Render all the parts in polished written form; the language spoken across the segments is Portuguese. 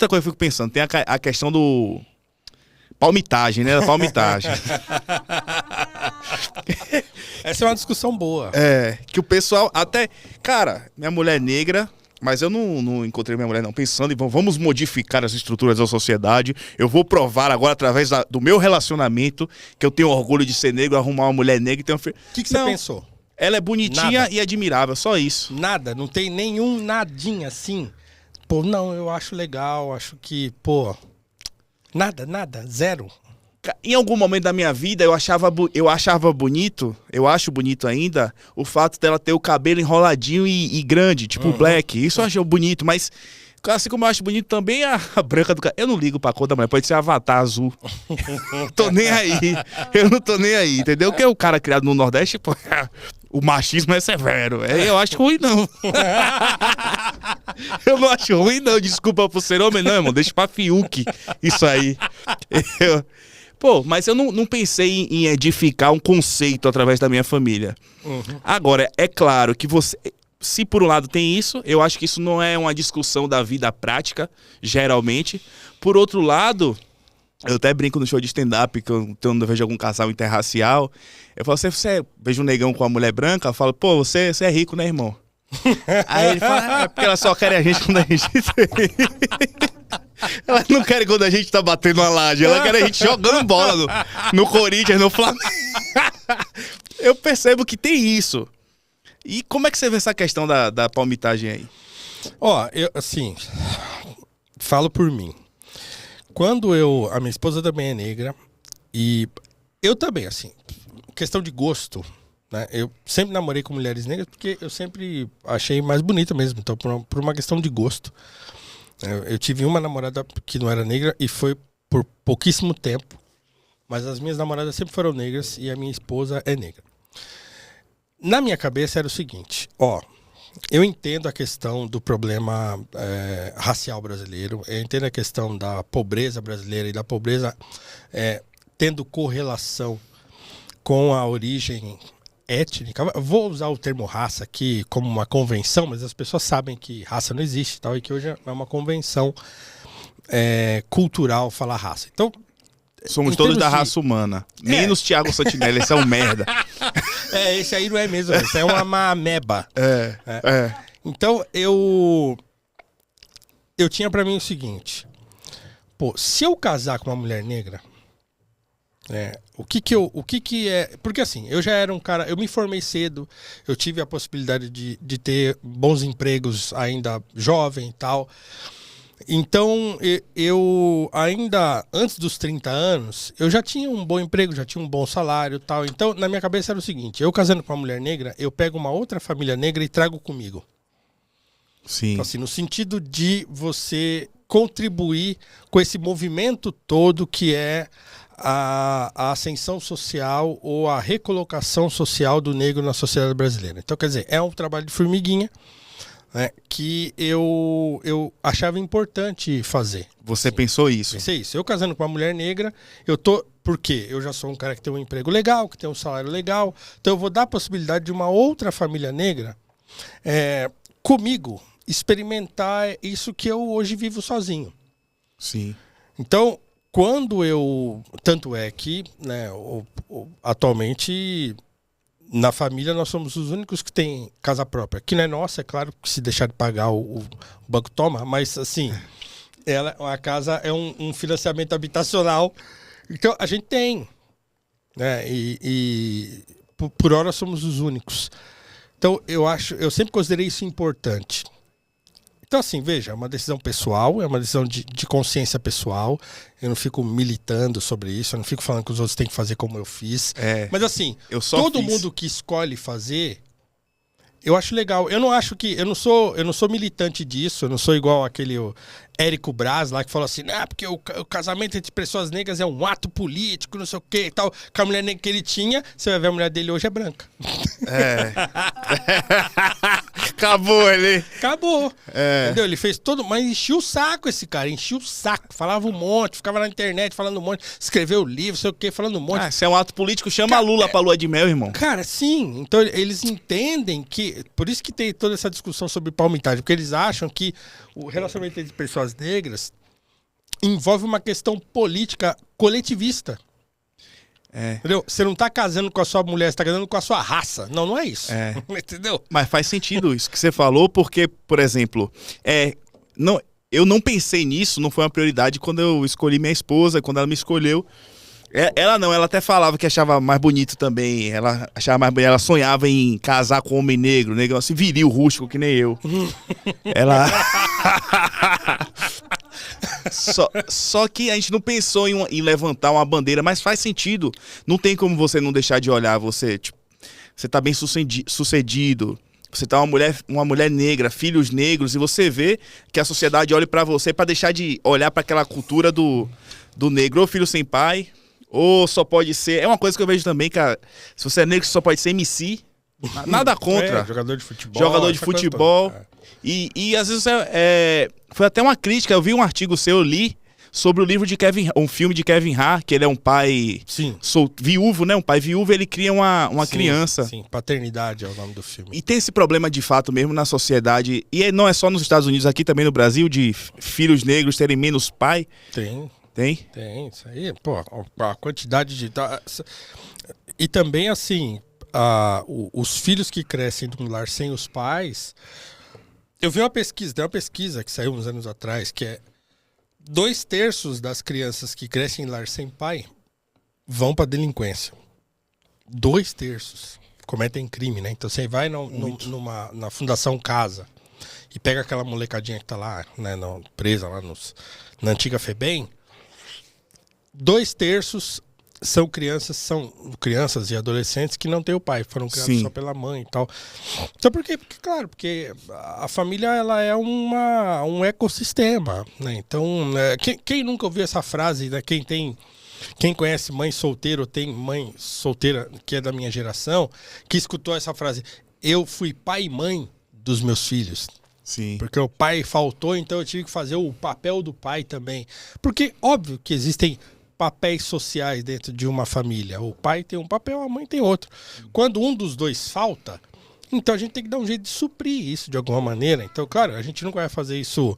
outra coisa que eu fico pensando, tem a questão do... palmitagem, né? Da palmitagem. Essa é uma discussão boa. Que o pessoal até... Cara, minha mulher é negra, mas eu não encontrei minha mulher não. Pensando em vamos modificar as estruturas da sociedade. Eu vou provar agora, através do meu relacionamento, que eu tenho orgulho de ser negro, arrumar uma mulher negra e ter um filho. O que você pensou? Ela é bonitinha e admirável, só isso. Nada, não tem nenhum nadinha assim. Pô, não, eu acho legal, acho que, pô... Nada, zero. Em algum momento da minha vida, eu achava bonito, eu acho bonito ainda, o fato dela ter o cabelo enroladinho e grande, tipo black. Isso eu acho bonito, mas assim como eu acho bonito também a branca do cabelo. Eu não ligo pra cor da mulher, pode ser Avatar azul. Tô nem aí, eu não tô nem aí, entendeu? Porque o cara criado no Nordeste, pô, o machismo é severo. Eu acho ruim, não. Eu não acho ruim, não. Desculpa por ser homem, não, irmão. Deixa pra Fiuk isso aí. Pô, mas eu não pensei em edificar um conceito através da minha família. Agora, é claro que você... Se por um lado tem isso, eu acho que isso não é uma discussão da vida prática, geralmente. Por outro lado, eu até brinco no show de stand-up, que eu vejo algum casal interracial. Eu falo, você vejo um negão com uma mulher branca, eu falo, pô, você é rico, né, irmão? Aí ele fala, é porque ela só quer a gente quando a gente... Ela não quer quando a gente tá batendo uma laje, ela quer a gente jogando bola no Corinthians, no Flamengo. Eu percebo que tem isso. E como é que você vê essa questão da palmitagem aí? Ó, eu, assim, falo por mim. A minha esposa também é negra, e eu também, assim, questão de gosto, né? Eu sempre namorei com mulheres negras porque eu sempre achei mais bonita mesmo, então por uma questão de gosto. Eu tive uma namorada que não era negra e foi por pouquíssimo tempo, mas as minhas namoradas sempre foram negras e a minha esposa é negra. Na minha cabeça era o seguinte, eu entendo a questão do problema racial brasileiro, eu entendo a questão da pobreza brasileira e da pobreza tendo correlação com a origem étnica. Vou usar o termo raça aqui como uma convenção, mas as pessoas sabem que raça não existe e tal, e que hoje é uma convenção cultural falar raça. Então, somos todos da raça humana, menos Thiago Santinelli, esse é um merda. Esse aí não é mesmo, esse é uma ameba. Então, eu tinha pra mim o seguinte, pô, se eu casar com uma mulher negra, o que é... Porque assim, eu já era um cara... Eu me formei cedo, eu tive a possibilidade de ter bons empregos ainda jovem e tal. Então, eu ainda, antes dos 30 anos, eu já tinha um bom emprego, já tinha um bom salário e tal. Então, na minha cabeça era o seguinte, eu casando com uma mulher negra, eu pego uma outra família negra e trago comigo. Sim. Então, assim, no sentido de você contribuir com esse movimento todo que é a ascensão social ou a recolocação social do negro na sociedade brasileira. Então, quer dizer, é um trabalho de formiguinha, né, que eu achava importante fazer. Você pensou isso? Pensei isso. Eu casando com uma mulher negra, por quê? Eu já sou um cara que tem um emprego legal, que tem um salário legal, então eu vou dar a possibilidade de uma outra família negra comigo experimentar isso que eu hoje vivo sozinho. Sim. Então, tanto é que, né, atualmente, na família nós somos os únicos que tem casa própria. Que não é nossa, é claro que se deixar de pagar o banco toma, mas assim, a casa é um financiamento habitacional. Então a gente tem, né? E por hora somos os únicos. Então eu sempre considerei isso importante. Então, assim, veja, é uma decisão pessoal, é uma decisão de consciência pessoal. Eu não fico militando sobre isso, eu não fico falando que os outros têm que fazer como eu fiz. Mas, assim, todo mundo que escolhe fazer, eu acho legal. Eu não sou militante disso, eu não sou igual aquele Érico Braz lá que falou assim, porque o casamento entre pessoas negras é um ato político, não sei o que e tal. Com a mulher negra que ele tinha, você vai ver a mulher dele hoje é branca. Acabou ali. Acabou. Entendeu? Ele fez mas enchia o saco esse cara, enchia o saco. Falava um monte, ficava na internet falando um monte, escreveu livro, sei o que, falando um monte. Se é um ato político, chama a Lula pra lua de mel, irmão. Cara, sim. Então eles entendem que... Por isso que tem toda essa discussão sobre palmitagem, porque eles acham que o relacionamento entre pessoas negras envolve uma questão política coletivista. Entendeu? Você não tá casando com a sua mulher, você tá casando com a sua raça. Não, não é isso. Entendeu? Mas faz sentido isso que você falou, porque, por exemplo, eu não pensei nisso, não foi uma prioridade quando eu escolhi minha esposa, quando ela me escolheu. Ela até falava que achava mais bonito também. Ela achava mais bonito, ela sonhava em casar com um homem negro, negócio viril, rústico, que nem eu. Ela. Só que a gente não pensou em levantar uma bandeira, mas faz sentido. Não tem como você não deixar de olhar. Você tá bem sucedido. Você tá uma mulher negra, filhos negros, e você vê que a sociedade olha pra você pra deixar de olhar pra aquela cultura do negro, ou filho sem pai, ou só pode ser... É uma coisa que eu vejo também, cara. Se você é negro, você só pode ser MC. Nada contra. Jogador de futebol. Jogador de futebol. E às vezes foi até uma crítica. Eu vi um artigo seu, eu li, sobre o livro de um filme de Kevin Hart, que ele é um pai viúvo, né? Um pai viúvo, ele cria uma criança. Sim, Paternidade é o nome do filme. E tem esse problema de fato mesmo na sociedade, e não é só nos Estados Unidos, aqui também no Brasil, de filhos negros terem menos pai. Tem, isso aí, pô, a quantidade de... E também, assim, os filhos que crescem num lar sem os pais... Eu vi tem uma pesquisa que saiu uns anos atrás, que é 2/3 das crianças que crescem em lar sem pai vão pra delinquência. 2/3 cometem crime, né? Então você vai na Fundação Casa e pega aquela molecadinha que tá lá, né, presa lá na antiga FEBEM, 2/3 são crianças e adolescentes que não têm o pai, foram criados só pela mãe e tal. Então porque a família, ela é um ecossistema, né? Então, quem nunca ouviu essa frase, né? Quem conhece mãe solteira ou tem mãe solteira que é da minha geração, que escutou essa frase: eu fui pai e mãe dos meus filhos. Sim. Porque o pai faltou, então eu tive que fazer o papel do pai também. Porque, óbvio que existem papéis sociais dentro de uma família. O pai tem um papel, a mãe tem outro. Quando um dos dois falta, então a gente tem que dar um jeito de suprir isso de alguma maneira. Então, claro, a gente nunca vai fazer isso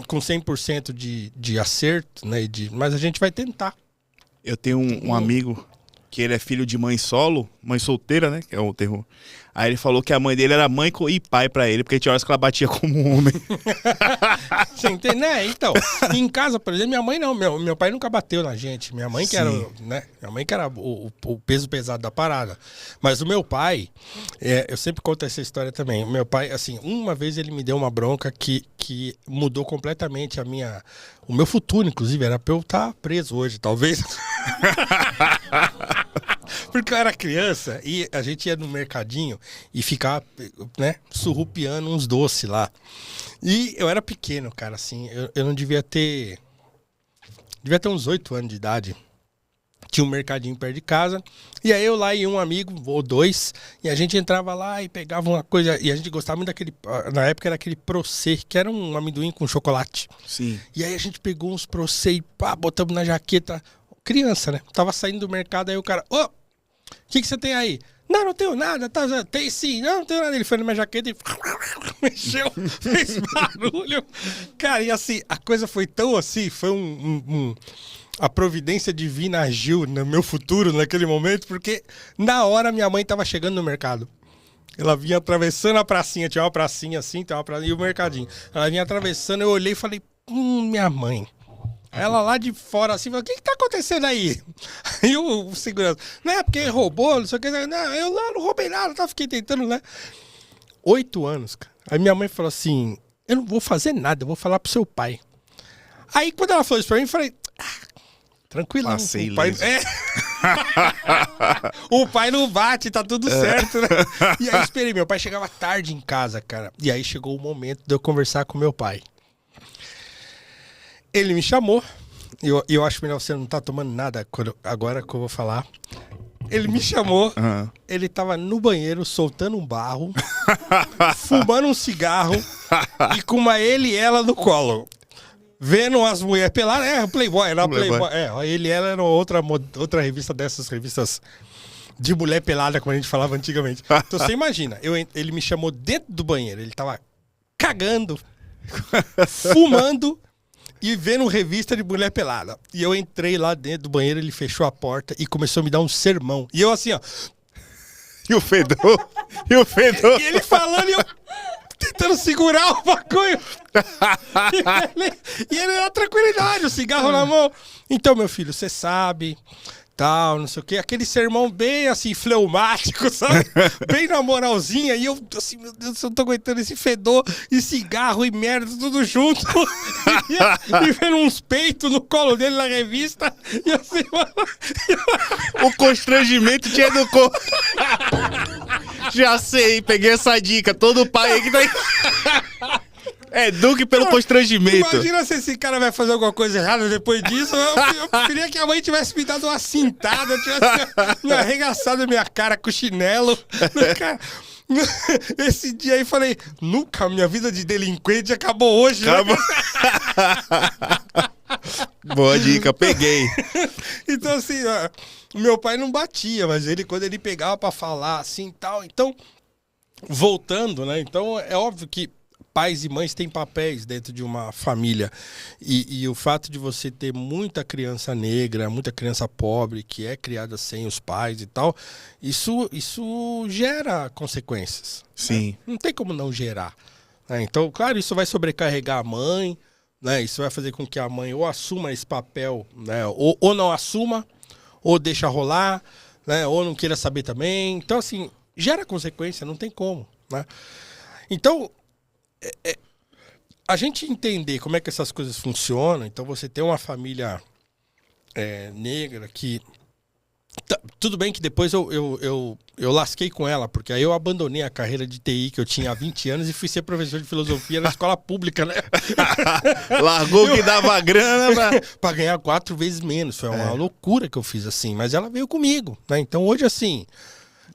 com 100% de acerto, né? Mas a gente vai tentar. Eu tenho um amigo que ele é filho de mãe solo, mãe solteira, né? Que é o terror. Aí ele falou que a mãe dele era mãe e pai pra ele, porque tinha horas que ela batia como um homem. Você entende, né? Então, em casa, por exemplo, minha mãe não, meu pai nunca bateu na gente. Minha mãe que era, né? Minha mãe que era o peso pesado da parada. Mas o meu pai, eu sempre conto essa história também. O meu pai, assim, uma vez ele me deu uma bronca que mudou completamente o meu futuro, inclusive, era pra eu estar preso hoje, talvez. Porque eu era criança e a gente ia no mercadinho e ficava, né, surrupiando uns doces lá. E eu era pequeno, cara, assim, eu não devia ter... Devia ter uns 8 anos de idade. Tinha um mercadinho perto de casa. E aí eu lá e um amigo, ou dois, e a gente entrava lá e pegava uma coisa... E a gente gostava muito daquele... Na época era aquele Procê, que era um amendoim com chocolate. Sim. E aí a gente pegou uns Procê e pá, botamos na jaqueta. Criança, né? Tava saindo do mercado, aí o cara... Ô, o que você tem aí? Não tenho nada, tá? Tem sim, não tenho nada. Ele foi na minha jaqueta e mexeu, fez barulho. Cara, e assim, a coisa foi tão assim, foi a providência divina agiu no meu futuro naquele momento, porque na hora minha mãe tava chegando no mercado. Ela vinha atravessando a pracinha, tinha uma pracinha assim, tinha uma pracinha, e o mercadinho. Ela vinha atravessando, eu olhei e falei, minha mãe. Ela lá de fora assim, falou, o que tá acontecendo aí? Aí o segurança, não é porque roubou, não sei o que, não, eu não roubei nada, tá? Fiquei tentando, né? 8 anos, cara. Aí minha mãe falou assim, eu não vou fazer nada, eu vou falar pro seu pai. Aí quando ela falou isso pra mim, eu falei, tranquilo. Passei o pai, o pai não bate, tá tudo certo, né? E aí esperei, meu pai chegava tarde em casa, cara. E aí chegou o momento de eu conversar com meu pai. Ele me chamou, eu acho melhor você não tá tomando nada agora que eu vou falar. Ele me chamou, ele tava no banheiro soltando um barro, fumando um cigarro e com uma ele e ela no colo. Vendo as mulheres peladas, Playboy, era Playboy. Ele e ela era outra revista dessas revistas de mulher pelada, como a gente falava antigamente. Então você imagina, ele me chamou dentro do banheiro, ele tava cagando, fumando. e vendo revista de mulher pelada. E eu entrei lá dentro do banheiro, ele fechou a porta e começou a me dar um sermão. E eu assim, ó. E o fedor? E o fedor? E ele falando e eu tentando segurar o bagulho. E ele na tranquilidade, o cigarro na mão. Então, meu filho, você sabe, tal, não sei o quê. Aquele sermão bem, assim, fleumático, sabe? Bem na moralzinha. E eu, assim, meu Deus, eu não tô aguentando esse fedor, e cigarro e merda, tudo junto. E vendo uns peitos no colo dele na revista. E assim, mano... O constrangimento te educou. Já sei, peguei essa dica. Todo pai aí que tá... Eduque pelo constrangimento. Imagina se esse cara vai fazer alguma coisa errada depois disso. Eu preferia que a mãe tivesse me dado uma cintada, tivesse me arregaçado a minha cara com chinelo. Cara, esse dia aí falei, nunca, minha vida de delinquente acabou hoje. Acabou. Boa dica, peguei. Então assim, meu pai não batia, mas ele, quando ele pegava pra falar assim e tal, então, voltando, né? Então é óbvio que pais e mães têm papéis dentro de uma família. E o fato de você ter muita criança negra, muita criança pobre, que é criada sem os pais e tal, isso gera consequências. Sim. Né? Não tem como não gerar. Né? Então, claro, isso vai sobrecarregar a mãe, né? Isso vai fazer com que a mãe ou assuma esse papel, né? Ou não assuma, ou deixa rolar, né? Ou não queira saber também. Então, assim, gera consequência, não tem como. Né? Então, a gente entender como é que essas coisas funcionam, então você tem uma família negra que... Tudo bem que depois eu lasquei com ela, porque aí eu abandonei a carreira de TI que eu tinha há 20 anos e fui ser professor de filosofia na escola pública, né? Largou o que dava grana pra ganhar 4 vezes menos. Foi uma loucura que eu fiz assim, mas ela veio comigo, né? Então hoje, assim,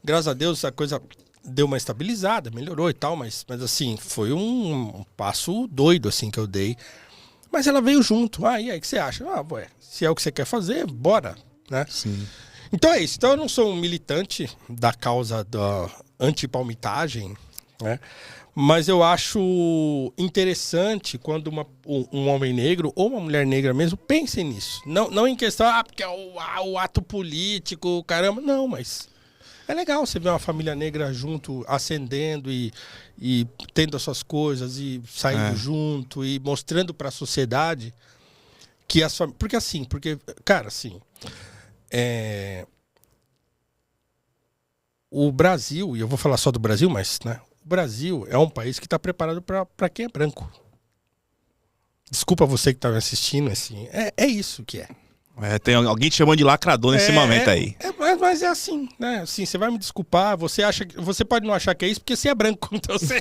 graças a Deus, a coisa deu uma estabilizada, melhorou e tal, mas assim, foi um passo doido, assim, que eu dei. Mas ela veio junto. E aí, o que você acha? Ué, se é o que você quer fazer, bora, né? Sim. Então é isso. Então eu não sou um militante da causa da antipalmitagem, né? Mas eu acho interessante quando um homem negro ou uma mulher negra mesmo pensem nisso. Não em questão, porque é o ato político, caramba. Não, mas é legal você ver uma família negra junto, ascendendo e tendo as suas coisas e saindo junto e mostrando para a sociedade que as famílias... Porque, cara, assim... O Brasil, e eu vou falar só do Brasil, mas, né, o Brasil é um país que está preparado para quem é branco. Desculpa você que está me assistindo, assim, é isso que é. Tem alguém te chamando de lacrador nesse momento aí. Mas é assim, né? Assim, você vai me desculpar, você pode não achar que é isso porque você é branco, então você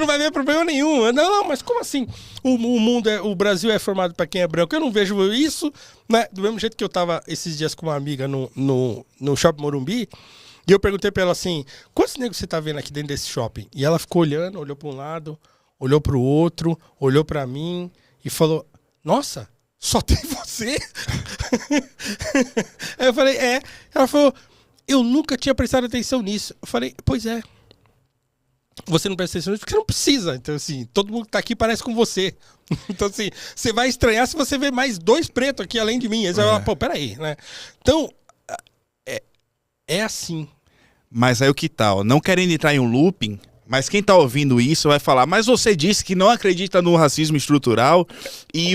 não vai ver problema nenhum. Não, mas como assim? O Brasil é formado para quem é branco. Eu não vejo isso, né? Do mesmo jeito que eu tava esses dias com uma amiga no Shopping Morumbi, e eu perguntei para ela assim, quantos negros você tá vendo aqui dentro desse shopping? E ela ficou olhando, olhou para um lado, olhou para o outro, olhou para mim e falou, nossa, só tem você? Aí eu falei, Ela falou, eu nunca tinha prestado atenção nisso. Eu falei, pois é. Você não presta atenção nisso porque você não precisa. Então, assim, todo mundo que tá aqui parece com você. Então, assim, você vai estranhar se você ver mais 2 pretos aqui além de mim. Aí você vai falar, pô, peraí, né? Então, é assim. Mas aí o que tal? Não querendo entrar em um looping... Mas quem tá ouvindo isso vai falar, mas você disse que não acredita no racismo estrutural e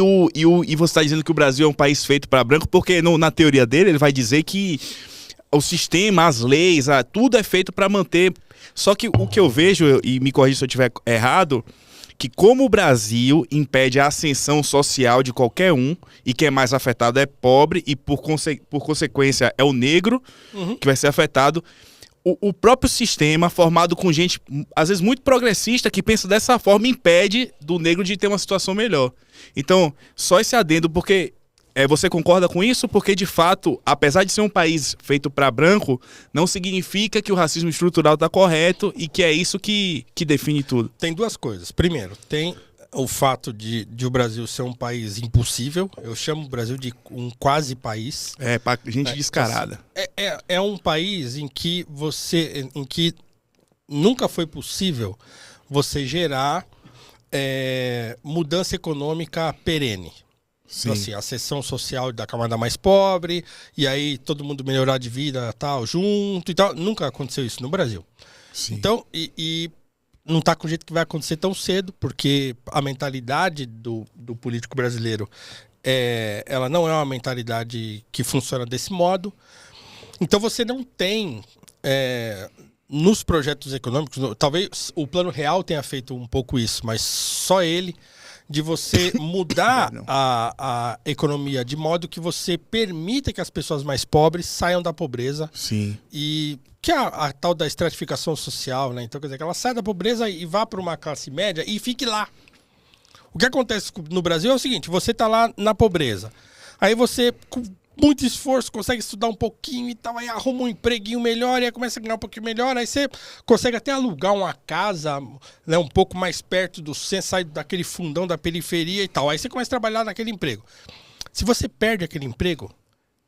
você tá dizendo que o Brasil é um país feito para branco, porque na teoria dele ele vai dizer que o sistema, as leis, tudo é feito para manter. Só que o que eu vejo, e me corrija se eu estiver errado, que como o Brasil impede a ascensão social de qualquer um, e quem é mais afetado é pobre, e por consequência é o negro que vai ser afetado, o próprio sistema, formado com gente, às vezes, muito progressista, que pensa dessa forma, impede do negro de ter uma situação melhor. Então, só esse adendo, porque você concorda com isso? Porque, de fato, apesar de ser um país feito para branco, não significa que o racismo estrutural está correto e que é isso que define tudo. Tem 2 coisas. Primeiro, tem o fato de o Brasil ser um país impossível. Eu chamo o Brasil de um quase país. Pra gente descarada. É um país em que nunca foi possível você gerar mudança econômica perene. Sim. Então, assim, a seção social da camada mais pobre, e aí todo mundo melhorar de vida tal, junto e tal. Nunca aconteceu isso no Brasil. Sim. Então, e não está com o jeito que vai acontecer tão cedo, porque a mentalidade do político brasileiro, ela não é uma mentalidade que funciona desse modo. Então você não tem, nos projetos econômicos, talvez o Plano Real tenha feito um pouco isso, mas só ele, de você mudar a economia de modo que você permita que as pessoas mais pobres saiam da pobreza. Sim. E que é a tal da estratificação social, né? Então, quer dizer, que ela saia da pobreza e vá para uma classe média e fique lá. O que acontece no Brasil é o seguinte, você está lá na pobreza, aí você, com muito esforço, consegue estudar um pouquinho e tal, aí arruma um empreguinho melhor, e aí começa a ganhar um pouquinho melhor, aí você consegue até alugar uma casa, né, um pouco mais perto do centro, sai daquele fundão da periferia e tal, aí você começa a trabalhar naquele emprego. Se você perde aquele emprego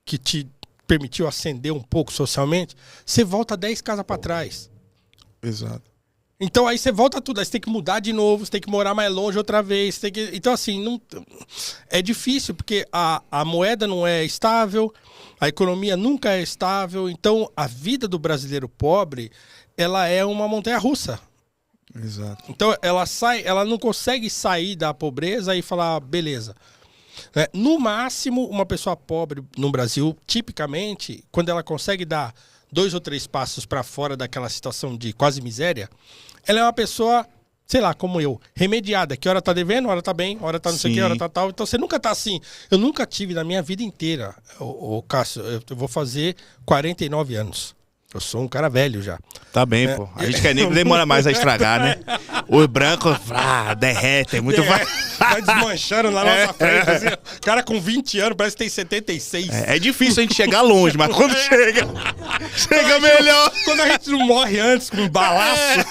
que te permitiu ascender um pouco socialmente, você volta 10 casas para trás. Exato. Então aí você volta tudo, aí você tem que mudar de novo, você tem que morar mais longe outra vez, então assim, não... é difícil, porque a moeda não é estável, a economia nunca é estável, então a vida do brasileiro pobre, ela é uma montanha-russa. Exato. Então ela não consegue sair da pobreza e falar, beleza. No máximo, uma pessoa pobre no Brasil, tipicamente, quando ela consegue dar 2 ou 3 passos para fora daquela situação de quase miséria, ela é uma pessoa, sei lá, como eu, remediada, que hora tá devendo, hora tá bem, hora tá não sei o que, hora tá tal. Então você nunca tá assim. Eu nunca tive na minha vida inteira, Cássio, eu vou fazer 49 anos. Eu sou um cara velho já. Tá bem, pô. A gente que é negro demora mais a estragar, né? O branco, derrete, é muito Vai desmanchando na nossa frente. Assim, o cara com 20 anos parece que tem 76. É difícil a gente chegar longe, mas quando chega melhor. Quando a gente não morre antes com um balaço.